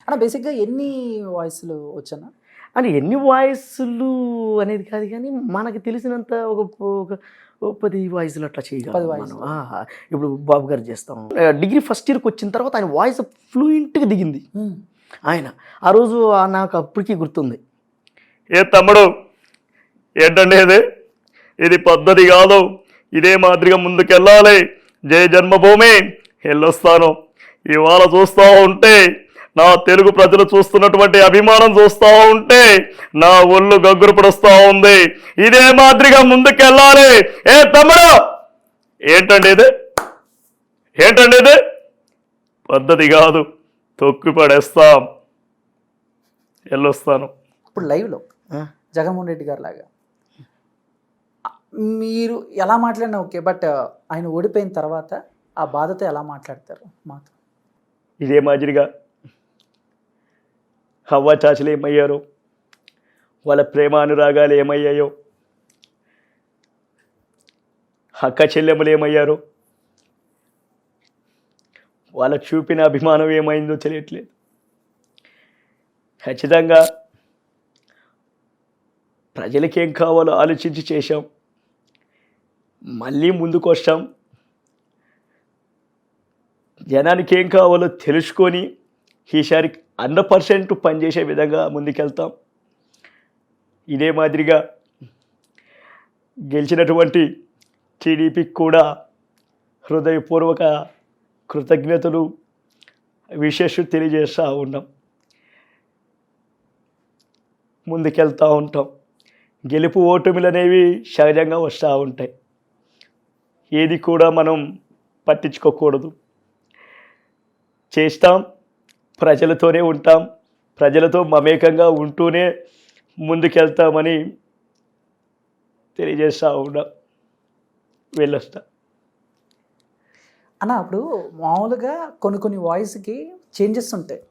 అన్న బేసిక్గా ఎన్ని వాయిస్లు వచ్చానా? అంటే ఎన్ని వాయిస్లు అనేది కాదు కానీ మనకు తెలిసినంత ఒక ఒక 10 వాయిస్లు అట్లా 10 చేయగలం వాయిస్. మనం. ఇప్పుడు బాబు గారు చేస్తాం. డిగ్రీ ఫస్ట్ ఇయర్కి వచ్చిన తర్వాత ఆయన వాయిస్ ఫ్లూయెంట్గా దిగింది. ఆయన ఆ రోజు నాకు అప్పటికీ గుర్తుంది. ఏ తమ్ముడు, ఏంటండి ఇది పద్ధతి కాదు, ఇదే మాదిరిగా ముందుకెళ్ళాలి, జయ జన్మభూమి వెళ్ళొస్తాను. ఇవాళ చూస్తూ ఉంటే నా తెలుగు ప్రజలు చూస్తున్నటువంటి అభిమానం చూస్తూ ఉంటే నా ఒళ్ళు గగ్గురు పడుస్తూ ఉంది. ఇదే మాదిరిగా ముందుకెళ్ళాలి. ఏ తమ్ముడు, ఏంటండి ఇది పద్ధతి కాదు, తొక్కి పడేస్తాం, వెళ్ళొస్తాను. ఇప్పుడు లైవ్లో జగన్మోహన్ రెడ్డి గారు లాగా మీరు ఎలా మాట్లాడినా ఓకే, బట్ ఆయన ఓడిపోయిన తర్వాత ఆ బాధతో ఎలా మాట్లాడతారు మాతో? ఇదే మాదిరిగా హవ్వ చాచులు ఏమయ్యారో, వాళ్ళ ప్రేమ అనురాగాలు ఏమయ్యాయో, అక్క చెల్లెమ్మలు ఏమయ్యారో, వాళ్ళకు చూపిన అభిమానం ఏమైందో తెలియట్లేదు. ఖచ్చితంగా ప్రజలకేం కావాలో ఆలోచించి చేశాం, మళ్ళీ ముందుకు వస్తాం. జనానికి ఏం కావాలో తెలుసుకొని ఈసారి 100% పనిచేసే విధంగా ముందుకెళ్తాం. ఇదే మాదిరిగా గెలిచినటువంటి టీడీపీకి కూడా హృదయపూర్వక కృతజ్ఞతలు, విశేషం తెలియజేస్తూ ఉన్నాం. ముందుకెళ్తూ ఉంటాం. గెలుపు ఓటమిలు అనేవి సహజంగా వస్తూ ఉంటాయి. ఏది కూడా మనం పట్టించుకోకూడదు. చేస్తాం, ప్రజలతోనే ఉంటాం, ప్రజలతో మమేకంగా ఉంటూనే ముందుకెళ్తామని తెలియజేస్తూ ఉన్నాం. వెళ్ళొస్తా అన్న. అప్పుడు మామూలుగా కొన్ని వాయిస్కి చేంజెస్ ఉంటాయి.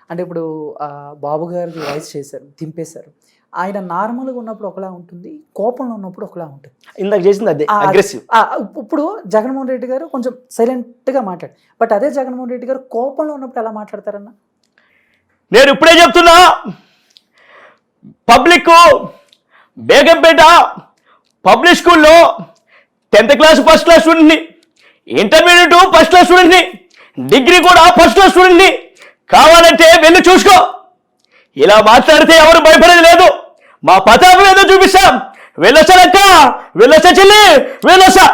అంటే ఇప్పుడు బాబు గారికి వాయిస్ చేశారు, దింపేశారు. ఆయన నార్మల్గా ఉన్నప్పుడు ఒకలా ఉంటుంది, కోపంలో ఉన్నప్పుడు ఒకలా ఉంటుంది. ఇందాక చేసింది అదే అగ్రెసివ్. ఇప్పుడు జగన్మోహన్ రెడ్డి గారు కొంచెం సైలెంట్గా మాట్లాడు, బట్ అదే జగన్మోహన్ రెడ్డి గారు కోపంలో ఉన్నప్పుడు ఎలా మాట్లాడతారన్న? నేను ఇప్పుడే చెప్తున్నా, పబ్లిక్ బేగంపేట పబ్లిక్ స్కూల్లో 10th క్లాస్ ఫస్ట్ క్లాస్ స్టూడెంట్ని, ఇంటర్మీడియట్ ఫస్ట్ క్లాస్ స్టూడెంట్ని, డిగ్రీ కూడా ఫస్ట్ క్లాస్ స్టూడెంట్ని. కావాలంటే వెళ్ళి చూసుకో. ఇలా మాట్లాడితే ఎవరు భయపడేది లేదు. మా పతాపం ఏదో చూపిస్తాం. వెళ్ళొస్తానక్క, వెళ్ళొస్తా చెల్లి, వెళ్ళొస్తా.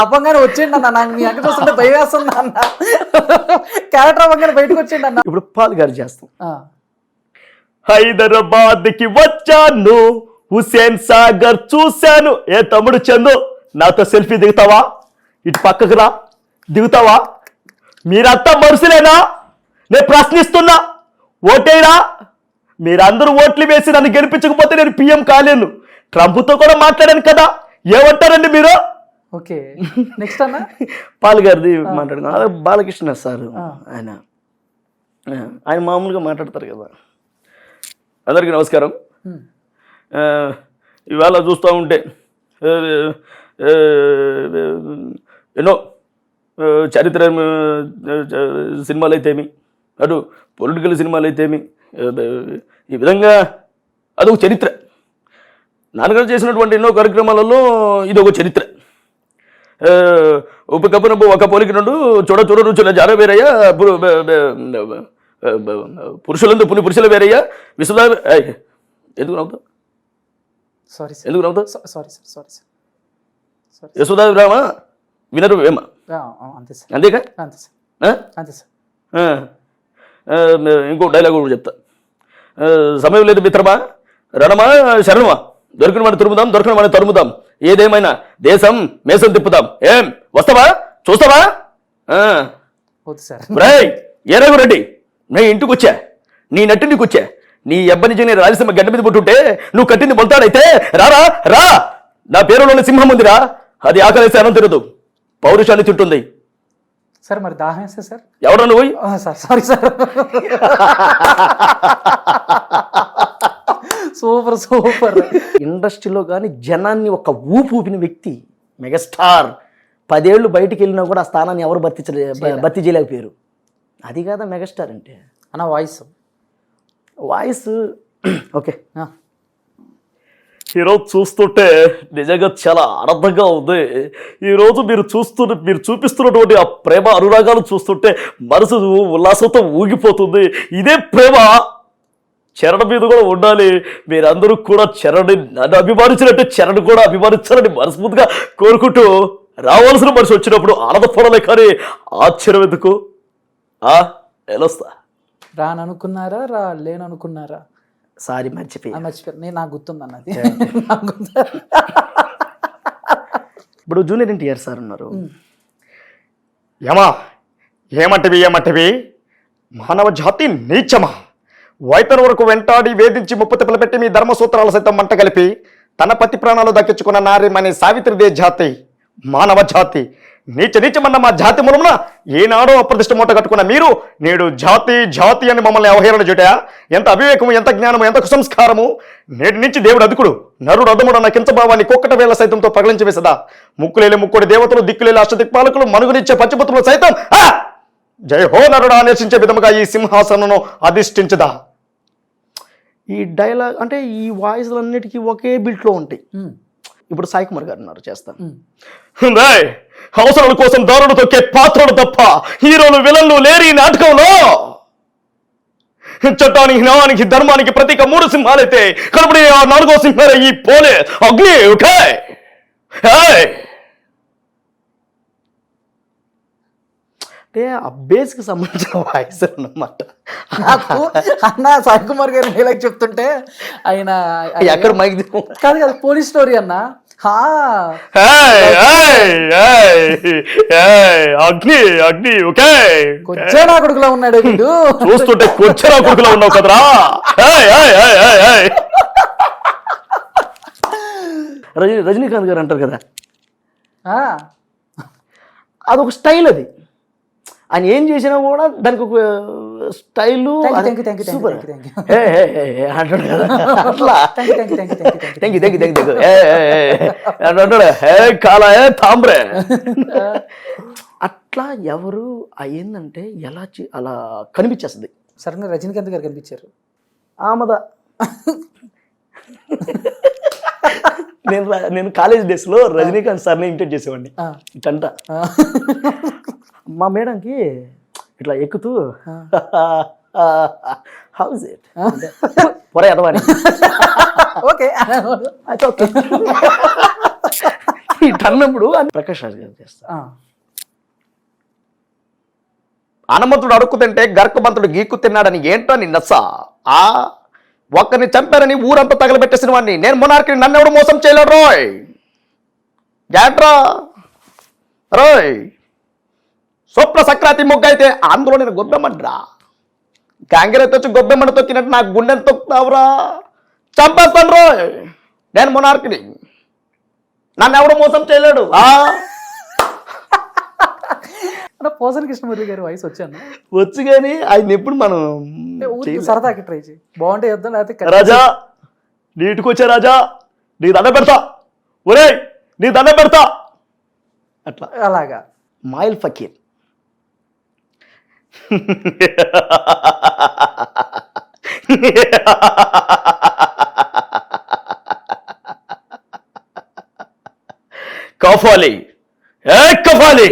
అవ్వంగానే వచ్చిండి అన్న, నాకు మీ అంక చూస్తుంటే భయం వేస్తుంది అన్న. క్యారెక్టర్ అవ్వగానే బయటకు వచ్చిండి అన్న. ఇప్పుడు పాల్ గారు చేస్తాం. హైదరాబాద్కి వచ్చాను, హుసేన్ సాగర్ చూశాను. ఏ తమ్ముడు చందు, నాతో సెల్ఫీ దిగుతావా? ఇటు పక్కకు రా, దిగుతావా? మీరంతా మనుషులేనా? నేను ప్రశ్నిస్తున్నా, ఓటేరా. మీరందరూ ఓట్లు వేసి నన్ను గెలిపించకపోతే నేను పిఎం కాలేను. ట్రంప్తో కూడా మాట్లాడాను కదా, ఏమంటారండి మీరు? ఓకే, నెక్స్ట్ అన్న పాల్ గారిది మాట్లాడుకున్నా. బాలకృష్ణ సార్ ఆయన మామూలుగా మాట్లాడతారు కదా. అందరికీ నమస్కారం. ఇవాళ చూస్తూ ఉంటే ఎన్నో చరిత్ర సినిమాలు అయితేమి, అటు పొలిటికల్ సినిమాలు అయితేమి, ఈ విధంగా అదొక చరిత్ర. నాన్నగారు చేసినటువంటి ఎన్నో కార్యక్రమాలలో ఇది ఒక చరిత్ర. ఉపకప్పునప్పు ఒక పోలికి నుండు చూడ చూడ రుచుల జార వేరయ్య, పురుషులందు పురుషుల వేరయ్య, విశ్వ ఎందుకు నవ్వుతావు? సారీ ఎందుకు నవ్వుతావు? Sorry sir. యశోదా రామ వినరు వేమ, అంతే సార్, అంతేకా? అంతే సార్, అంతే సార్. ఇంకో డైలాగ్ కూడా చెప్తా. సమయం లేదు మిత్రమా, రణమా శరణమా, దొరికిన వాడిని తురుముదాం, దొరికిన వాడిని తరుముదాం, ఏదేమైనా దేశం మేసం తిప్పుదాం. ఏం వస్తావా? చూస్తావా? వద్దు సార్. ఏ రఘురెడ్డి, నీ ఇంటికి వచ్చా, నీ నట్టింటికి వచ్చా. నీ అబ్బని నుంచి నేను రాయలసీమ గడ్డ మీద పుట్టుంటే నువ్వు కట్టింది మొలతాడైతే రారా రా. నా పేరులోని సింహం ఉందిరా, అది ఆకలేసి అన్నం తినదు, పౌరుషాన్ని తింటుంది. సార్ మరి దాహం వేస్తే సార్? ఎవరా నువ్వు? Sir sorry sir. Super super. ఇండస్ట్రీలో కానీ జనాన్ని ఒక ఊపిన వ్యక్తి మెగాస్టార్. 10 ఏళ్ళు బయటికి వెళ్ళినా కూడా ఆ స్థానాన్ని ఎవరు భర్తీ చేయలేకపోయారు. అది కాదా మెగాస్టార్ అంటే. అన్న వాయిస్ వాయిస్ ఓకే. ఈరోజు చూస్తుంటే నిజంగా చాలా ఆనందంగా ఉంది. ఈరోజు మీరు చూపిస్తున్నటువంటి ఆ ప్రేమ అనురాగాలు చూస్తుంటే మనసు ఉల్లాసంతో ఊగిపోతుంది. ఇదే ప్రేమ చరణ్ మీద కూడా ఉండాలి. మీరందరూ కూడా చరణ్ నన్ను అభిమానించినట్టే చరణ్ కూడా అభిమానించాలని మనస్ఫూర్తిగా కోరుకుంటూ, రావాల్సిన మనిషి వచ్చినప్పుడు ఆనందపడాలి కానీ ఆశ్చర్యం ఎందుకు? ఎలొస్తా రాననుకున్నారా లేననుకున్నారా? సారీ మర్చిపోయి మర్చిపోయారు. నాకు గుర్తుంది అన్నది. ఇప్పుడు జూనియర్ ఎన్టీఆర్ సార్ ఉన్నారు. ఏమంటివి మానవ జాతి నీచమా? వైతరు వరకు వెంటాడి వేధించి ముప్పతిప్పలు పెట్టి మీ ధర్మసూత్రాలు సైతం మంట కలిపి తన పతి ప్రాణాలు దక్కించుకున్న నారిమణి సావిత్రిదే జాతి మానవ జాతి. నీచమన్న మా జాతి మూలమున ఏనాడో అప్రతిష్ట మూట కట్టుకున్న మీరు నేడు జాతి జాతి అని మమ్మల్ని అవహేళన చేయటా? ఎంత అవివేకము, ఎంత జ్ఞానము, ఎంత కుసంస్కారము! నేటి నుంచి దేవుడు అదుకుడు, నరుడు అదముడు అన్న కించభావాన్ని కుక్కట వేల సైతంతో పగలించి వేసదా? ముక్కులేని ముక్కుడి దేవతలు, దిక్కులేని అష్టదిక్పాలకులు, మనుగునిచ్చే పంచభూతులు సైతం జై హో నరుడు అన్వేషించే విధముగా ఈ సింహాసనను అధిష్ఠించదా? ఈ డైలాగ్ అంటే ఈ వాయిస్లన్నిటికీ ఒకే బిట్లో ఉంటాయి. ఇప్పుడు సాయి కుమార్ గారు ఉన్నారు, చేస్తాను. అవసరాల కోసం దారుడు తొక్కే పాత్రలు తప్ప హీరోలు విలన్లు లేరు ఈ నాటకంలో. చట్టానికి, న్యాయానికి, ధర్మానికి ప్రతీక 3 సింహాలైతే కనబడి ఆ 4వ సింహాలే ఈ పోలే అగ్ని. ఓకే, అంటే ఆ బేస్కి సంబంధించిన వాయిస్ అన్నమాట. అన్న సాయి కుమార్ గారు డైలాగ్ చెప్తుంటే ఆయన ఎక్కడ మైక్ కాదు పోలీస్ స్టోరీ అన్న. అగ్ని అగ్ని. ఓకే, కొచ్చేనా కొడుకులా ఉన్నాడు వీడు. చూస్తుంటే కొచ్చేనా కొడుకులా ఉన్నావు కదరా. రజనీకాంత్ గారు అంటారు కదా, అదొక స్టైల్. అది ఆయన ఏం చేసినా కూడా దానికి ఒక స్టైలు సూపర్ అంటాడు కదా. అట్లా అట్లా ఎవరు అయ్యిందంటే ఎలా అలా కనిపించేస్తుంది. సడన్గా రజనీకాంత్ గారు కనిపించారు. ఆమద నేను కాలేజ్ డేస్లో రజనీకాంత్ సార్ని ఇంటర్వ్యూ చేసేవాడిని. ఇటంట మా మేడంకి ఇట్లా ఎక్కుతూ హౌస్ ఇట్ పొర ఎదవని ఓకే అయితే ఓకే ఇటన్నప్పుడు ప్రకాష్ రాజ్ గారు చేస్తా. హనుమంతుడు అడుక్కుతుంటే గర్కమంతుడు గీక్కు తిన్నాడని ఏంటో నీ నచ్చ? ఒక్కరిని చంపారని ఊరంతా తగలబెట్టేసిన వాడిని నేను మొనార్కిని నన్నెవడు మోసం చేయలేడు రోయ్. జాట్రా రోయ్, స్వప్న సక్రాతి ముగ్గ అయితే అందులో నేను గొబ్బెమ్మడ్రా. గంగిరెత్తి వచ్చి గొబ్బెమ్మని తొక్కినట్టు నాకు గుండెని తొక్కుతావురా. చంపేస్తాను రోయ్, నేను మొనార్కిని, నన్ను ఎవడు మోసం చేయలేడు. పోసన్ కృష్ణమూర్తి గారి వాయిస్ వచ్చాను వచ్చు కానీ ఆయన ఎప్పుడు మనం సరదాకి ట్రై చేయి. బాగుంటే చేద్దాం, లేకపోతే రాజా నీటికి వచ్చే రాజా నీ దండ పెడతా, ఒరే నీ దండ పెడతా. అట్లా అలాగా మాయిల్ ఫకీర్. కఫాలి కఫాలి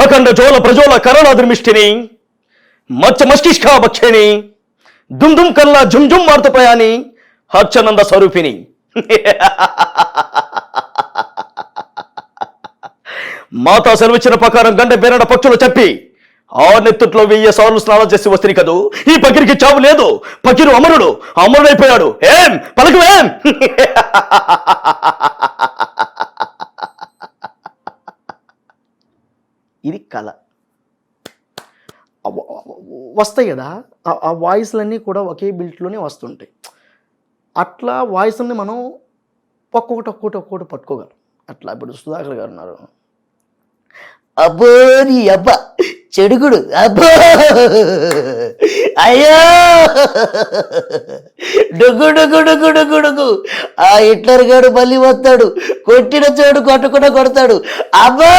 అఖండ జోల ప్రజోల కరుణాద్రిమిష్టిని మచ్చ మస్తిష్కా భక్షిణి దుమ్ దుమ్ కల్లా జుమ్ జుమ్ మారుతపోయాని హర్చనంద స్వరూపిణి. మాతా సెలవిచ్చిన ప్రకారం గంట బేరడ పక్షులు చెప్పి ఆ నెత్తుట్లో 1000 సార్లు స్నానం చేసి వస్తుంది కదూ. ఈ పకిరికి చావు లేదు, పకిరు అమరుడు, అమరుడైపోయాడు. ఏం పలకవేం? ఇది కళ. వస్తాయి కదా ఆ వాయిస్లన్నీ కూడా ఒకే బిల్ట్లోనే వస్తుంటాయి. అట్లా వాయిస్ని మనం ఒక్కొక్కటి పట్టుకోగలం. అట్లా ఇప్పుడు సుధాకర్ గారు ఉన్నారు, అబ్బో నీ అబ్బా చెడుగుడు, అబ్బో అయ్యో డొగ్గు డొగ్గు డొగ్గు డొగ్గు డొగ్గు, ఆ హిట్లర్ గారు మళ్ళీ వస్తాడు, కొట్టిన చోడు కొట్టకుండా కొడతాడు, అబ్బా.